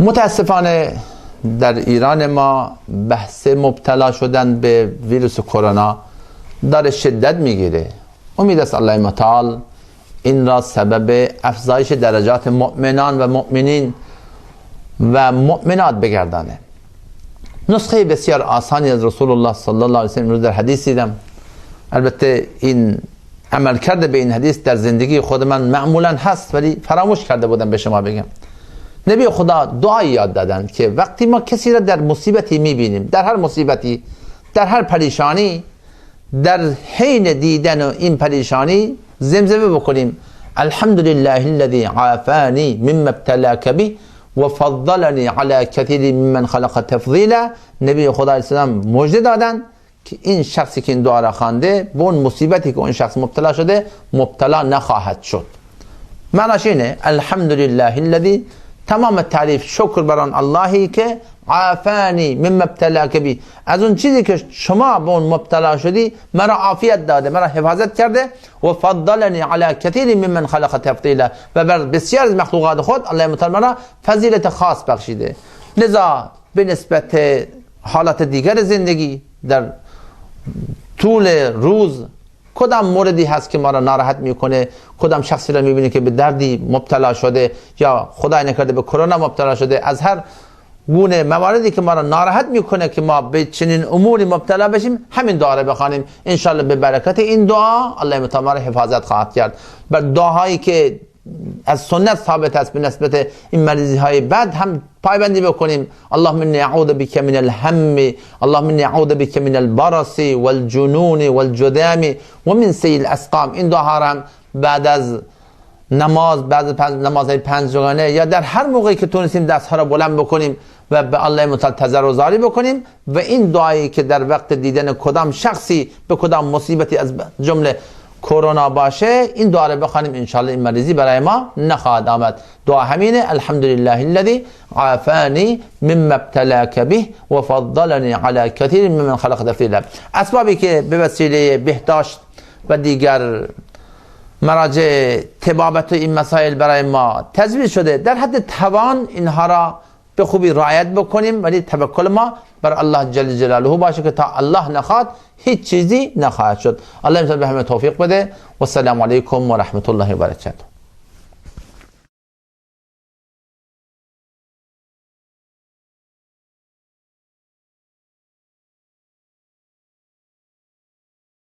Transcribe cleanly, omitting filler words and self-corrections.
متاسفانه در ایران ما بحث مبتلا شدن به ویروس کرونا داره شدت میگیره. امید است الله متعال این را سبب افزایش درجات مؤمنان و مؤمنین و مؤمنات بگردانه. نسخه بسیار آسانی از رسول الله صلی الله علیه و سلم رو در حدیث دیدم. البته این عمل کرده به این حدیث در زندگی خود من معمولا هست، ولی فراموش کرده بودم به شما بگم. نبی خدا دعایی یاد دادن که وقتی ما کسی را در مصیبتی میبینیم، در هر مصیبتی، در هر پریشانی، در حین دیدن این پریشانی زمزمه بکنیم الحمدلله الذی عافانی مما ابتلاک به و فضلنی علی کثیر ممن خلق تفضیلا. نبی خدا علیه السلام مژده دادن که این شخصی که این دعا را خوانده به اون مصیبتی که اون شخص مبتلا شده مبتلا نخواهد شد. معناش اینه الحمدلله الذی، تمام تعریف شکر بر آن اللهی که عافانی مما ابتلاک به، از اون چیزی که شما به اون مبتلا شدی مرا عافیت داده، مرا حفاظت کرده. و فضلنی علی کثیر ممن خلق تفضیلا، و بر بسیار از مخلوقات خود الله متعال مرا فضیلت خاص بخشیده. لذا به نسبت حالات دیگر زندگی در طول روز کدام موردی هست که ما را ناراحت میکنه، کدام شخصی را میبینی که به دردی مبتلا شده یا خدای نکرده به کرونا مبتلا شده، از هر گونه مواردی که ما را ناراحت میکنه که ما به چنین اموری مبتلا بشیم، همین دعا را بخوانیم. انشالله به برکت این دعا الله متعال ما را حفاظت خواهد کرد. بر دعاهایی که از سنت ثابت است به نسبت این مریضی های بد هم پایبندی بکنیم. اللهم انی اعوذ بک من الهم، اللهم انی اعوذ بک من البرص والجنون والجذام و من سیء الاسقام. این دعاها را هم بعد از نماز، بعد از نمازهای پنجگانه یا در هر موقعی که تونستیم دستها را بلند بکنیم و به الله متعال تضرع و زاری بکنیم. و این دعایی که در وقت دیدن کدام شخصی به کدام مصیبتی از جمله کرونا باشه، این دعا رو بخوانیم، انشالله این مریضی برای ما نخواهد آمد. دعا همینه الحمدلله الذی عافانی مما ابتلاک به و فضلنی علی کثیر ممن خلق تفضیلا. اسبابی که به وسیله بهداشت و دیگر مراجع طبابت و این مسائل برای ما تجویز شده، در حد توان اینها را به خوبی رعایت بکنیم، ولی توکل ما بر الله جل جلاله باشه که تا الله نخواد هیچ چیزی نخواهد شد. الله به همه توفیق بده و السلام علیکم و رحمت الله و برکاته.